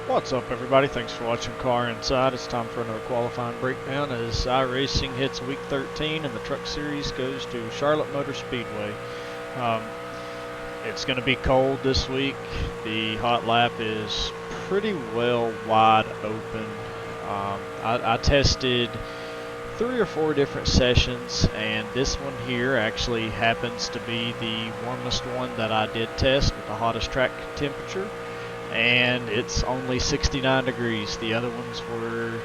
What's up, everybody? Thanks for watching Car Inside. It's time for another qualifying breakdown as iRacing hits week 13 and the truck series goes to Charlotte Motor Speedway. Um, it's going to be cold this week. The hot lap is pretty well wide open. I tested 3 or 4 different sessions, and this one here actually happens to be the warmest one that I did test with the hottest track temperature. And it's only 69 degrees. The other ones were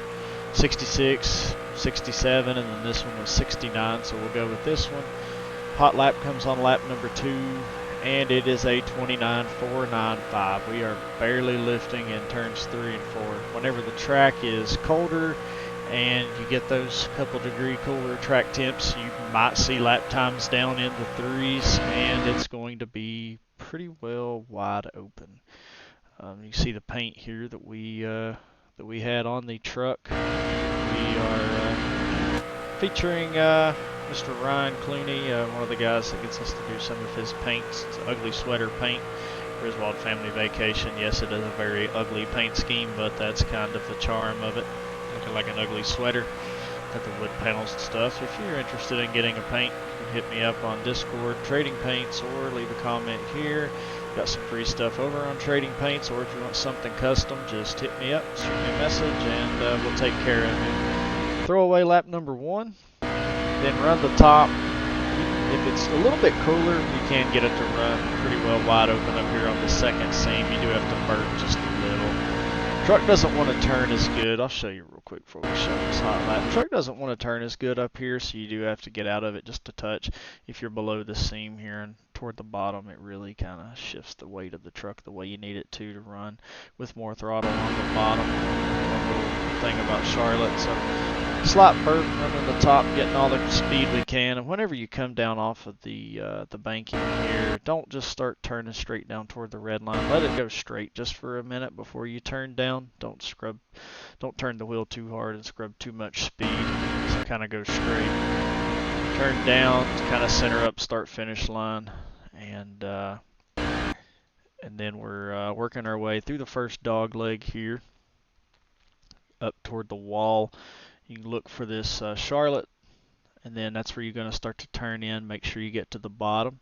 66, 67, and then this one was 69, so we'll go with this one. Hot lap comes on lap number 2, and it is a 29.495. We are barely lifting in turns 3 and 4. Whenever the track is colder and you get those couple degree cooler track temps, you might see lap times down in the 3s, and it's going to be pretty well wide open. You see the paint here that we had on the truck. We are featuring Mr. Ryan Clooney, one of the guys that gets us to do some of his paints. It's ugly sweater paint. Griswold Family Vacation. Yes, it is a very ugly paint scheme, but that's kind of the charm of it. Looking like an ugly sweater. Got the wood panels and stuff. If you're interested in getting a paint, you can hit me up on Discord, Trading Paints, or leave a comment here. Got some free stuff over on Trading Paints, or if you want something custom, just hit me up, shoot me a message, and we'll take care of it. Throw away lap number 1, then run the top. If it's a little bit cooler, you can get it to run pretty well wide open up here on the second seam. You do have to burp just a little. Truck doesn't want to turn as good. I'll show you real quick before we show this hot lap. Truck doesn't want to turn as good up here, so you do have to get out of it just a touch. If you're below the seam here and toward the bottom, it really kind of shifts the weight of the truck the way you need it to run with more throttle on the bottom. One little thing about Charlotte, so slight burp, running the top, getting all the speed we can. And whenever you come down off of the banking here, don't just start turning straight down toward the red line. Let it go straight just for a minute before you turn down. Don't turn the wheel too hard and scrub too much speed. So kind of go straight. Turn down, kind of center up, start finish line, and then we're working our way through the first dog leg here up toward the wall. You can look for this Charlotte, and then that's where you're going to start to turn in. Make sure you get to the bottom.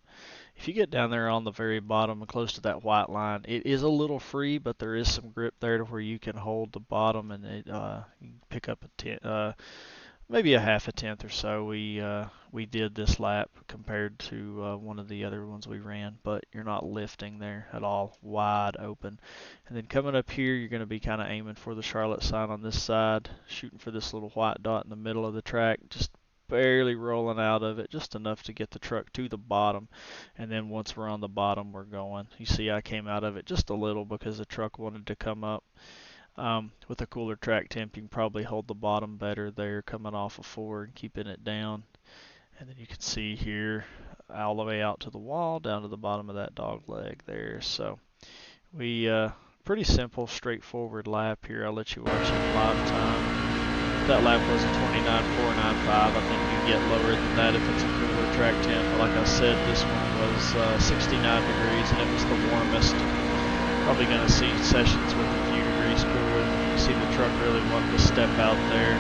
If you get down there on the very bottom and close to that white line, it is a little free, but there is some grip there to where you can hold the bottom, and you can pick up maybe a half a tenth or so. We did this lap compared to one of the other ones we ran, but you're not lifting there at all, wide open. And then coming up here, you're going to be kind of aiming for the Charlotte sign on this side, shooting for this little white dot in the middle of the track, just barely rolling out of it, just enough to get the truck to the bottom. And then once we're on the bottom, we're going. You see I came out of it just a little because the truck wanted to come up. With a cooler track temp, you can probably hold the bottom better there, coming off of 4 and keeping it down. And then you can see here all the way out to the wall, down to the bottom of that dog leg there. So we pretty simple, straightforward lap here. I'll let you watch it live time. That lap was a 29.495. I think you can get lower than that if it's a cooler track temp. But like I said, this one was 69 degrees, and it was the warmest. Probably going to see sessions with a few degrees cooler. You see the truck really wanting to step out there.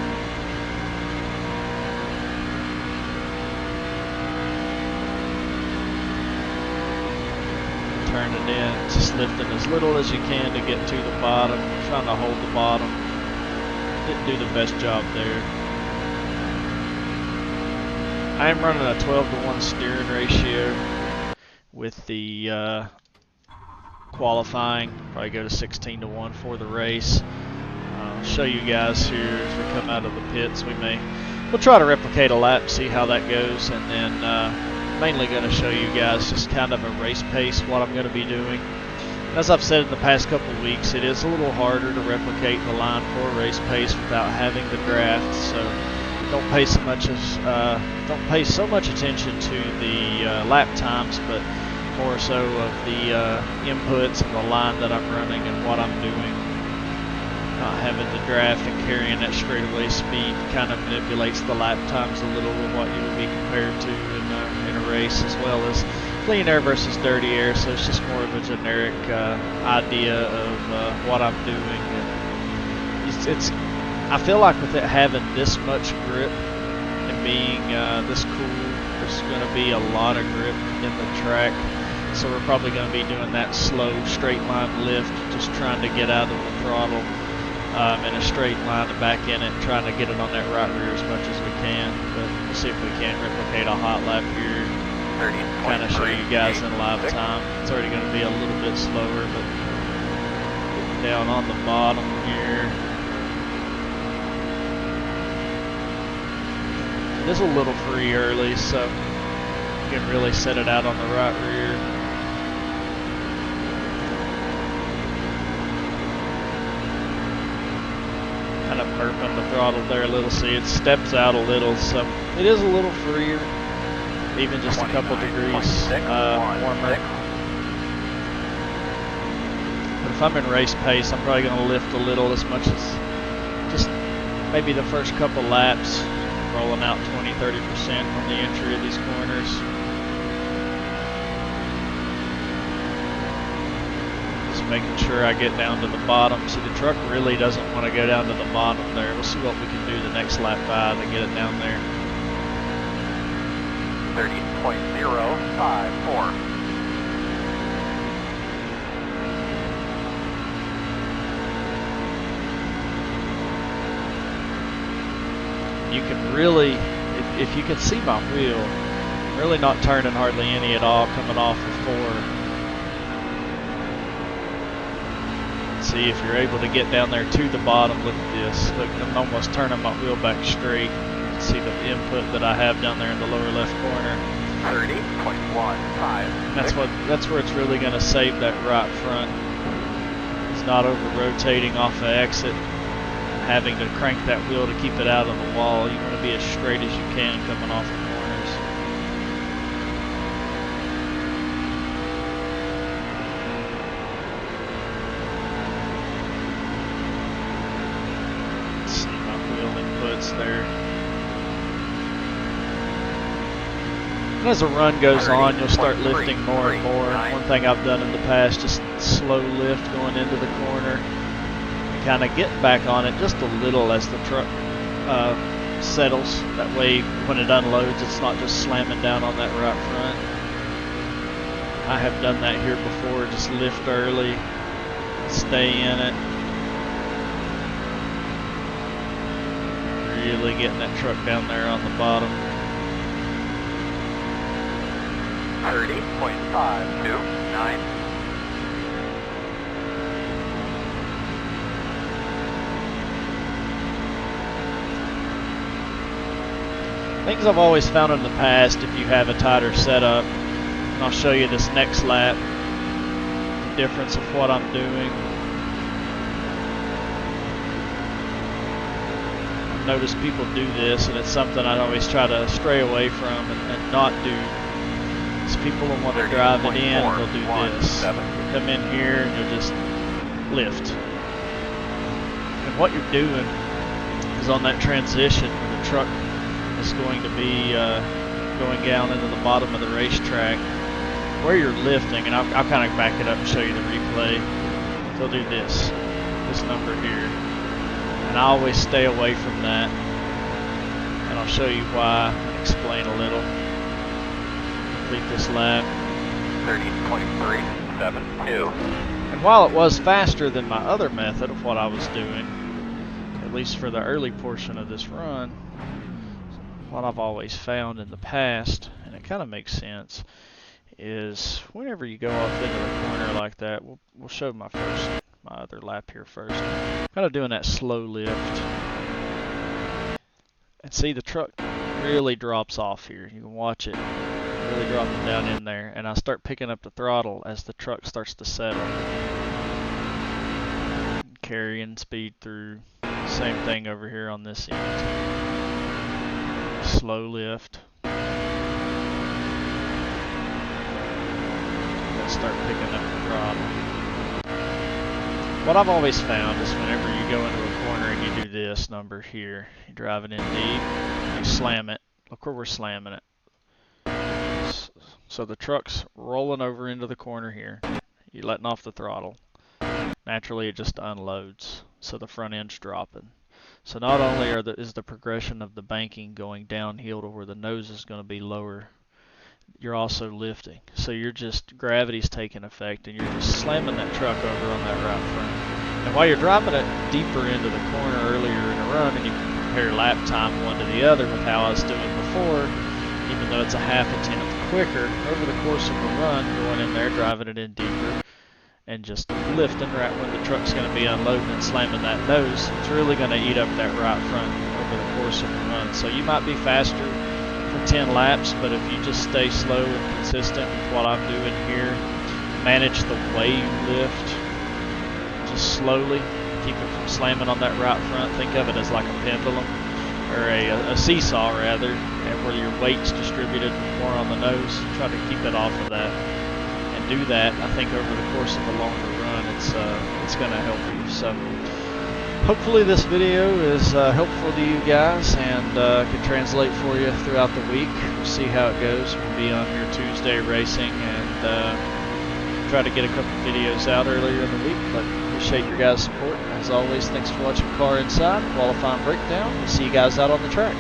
Turn it in, just lifting as little as you can to get to the bottom. Trying to hold the bottom. Didn't do the best job there. I am running a 12-to-1 steering ratio with the qualifying. Probably go to 16-to-1 for the race. I'll show you guys here as we come out of the pits. We'll try to replicate a lap, see how that goes, and then mainly going to show you guys just kind of a race pace, what I'm going to be doing. As I've said in the past couple of weeks, it is a little harder to replicate the line 4 race pace without having the draft, so don't pay so much attention to the lap times, but more so of the inputs and the line that I'm running and what I'm doing. Not having the draft and carrying that straightaway speed kind of manipulates the lap times a little with what you would be compared to in a race, as well as clean air versus dirty air, so it's just more of a generic idea of what I'm doing. And it's I feel like with it having this much grip and being this cool, there's going to be a lot of grip in the track. So we're probably going to be doing that slow straight line lift, just trying to get out of the throttle in a straight line and back in it, trying to get it on that right rear as much as we can. But we'll see if we can't replicate a hot lap here. Kind of show you guys in live time. It's already going to be a little bit slower, but getting down on the bottom here. It is a little free early, so you can really set it out on the right rear. Kind of burping the throttle there a little. See, it steps out a little, so it is a little freer, even just a couple degrees warmer. But if I'm in race pace, I'm probably going to lift a little, as much as just maybe the first couple laps, rolling out 20-30% on the entry of these corners. Making sure I get down to the bottom. See, the truck really doesn't want to go down to the bottom there. We'll see what we can do the next lap by to get it down there. 30.054. You can really, if you can see my wheel, I'm really not turning hardly any at all coming off of 4. See, if you're able to get down there to the bottom, look at this. Look, I'm almost turning my wheel back straight. You can see the input that I have down there in the lower left corner. 30.15. That's where it's really going to save that right front. It's not over rotating off the exit, having to crank that wheel to keep it out of the wall. You want to be as straight as you can coming off the corners. There. And as the run goes on, you'll start lifting more and more. One thing I've done in the past, just slow lift going into the corner and kind of get back on it just a little as the truck settles. That way when it unloads, it's not just slamming down on that right front. I have done that here before, just lift early, stay in it. Really getting that truck down there on the bottom. 30.529. Things I've always found in the past, if you have a tighter setup, and I'll show you this next lap, the difference of what I'm doing. Notice people do this, and it's something I always try to stray away from and not do. So people will want to drive it in, and they'll do this. You'll come in here and you'll just lift. And what you're doing is on that transition where the truck is going to be going down into the bottom of the racetrack, where you're lifting, and I'll kind of back it up and show you the replay. They'll do this number here. And I always stay away from that, and I'll show you why and explain a little. Complete this lap. 30.372. And while it was faster than my other method of what I was doing, at least for the early portion of this run, what I've always found in the past, and it kind of makes sense, is whenever you go off into the corner like that, we'll show my other lap here first. Kind of doing that slow lift. And see, the truck really drops off here. You can watch it really dropping down in there. And I start picking up the throttle as the truck starts to settle. Carrying speed through. Same thing over here on this end. Slow lift. Then start picking up the throttle. What I've always found is whenever you go into a corner and you do this number here, you drive it in deep, you slam it. Look where we're slamming it. So the truck's rolling over into the corner here. You're letting off the throttle. Naturally, it just unloads, so the front end's dropping. So not only is the progression of the banking going downhill to where the nose is going to be lower, you're also lifting. So you're just, gravity's taking effect, and you're just slamming that truck over on that right front. And while you're driving it deeper into the corner earlier in the run, and you can compare lap time one to the other with how I was doing before, even though it's a half a tenth quicker, over the course of the run, going in there, driving it in deeper, and just lifting right when the truck's going to be unloading and slamming that nose, it's really going to eat up that right front over the course of the run. So you might be faster for 10 laps, but if you just stay slow and consistent with what I'm doing here, manage the way you lift, just slowly, keep it from slamming on that right front. Think of it as like a pendulum, or a seesaw rather, and where your weight's distributed more on the nose. Try to keep it off of that. Do that, I think over the course of a longer run, it's going to help you. So hopefully this video is helpful to you guys and can translate for you throughout the week. We'll see how it goes. We'll be on here Tuesday racing and try to get a couple videos out earlier in the week, but appreciate your guys' support. As always, thanks for watching Car Inside, Qualifying Breakdown. We'll see you guys out on the track.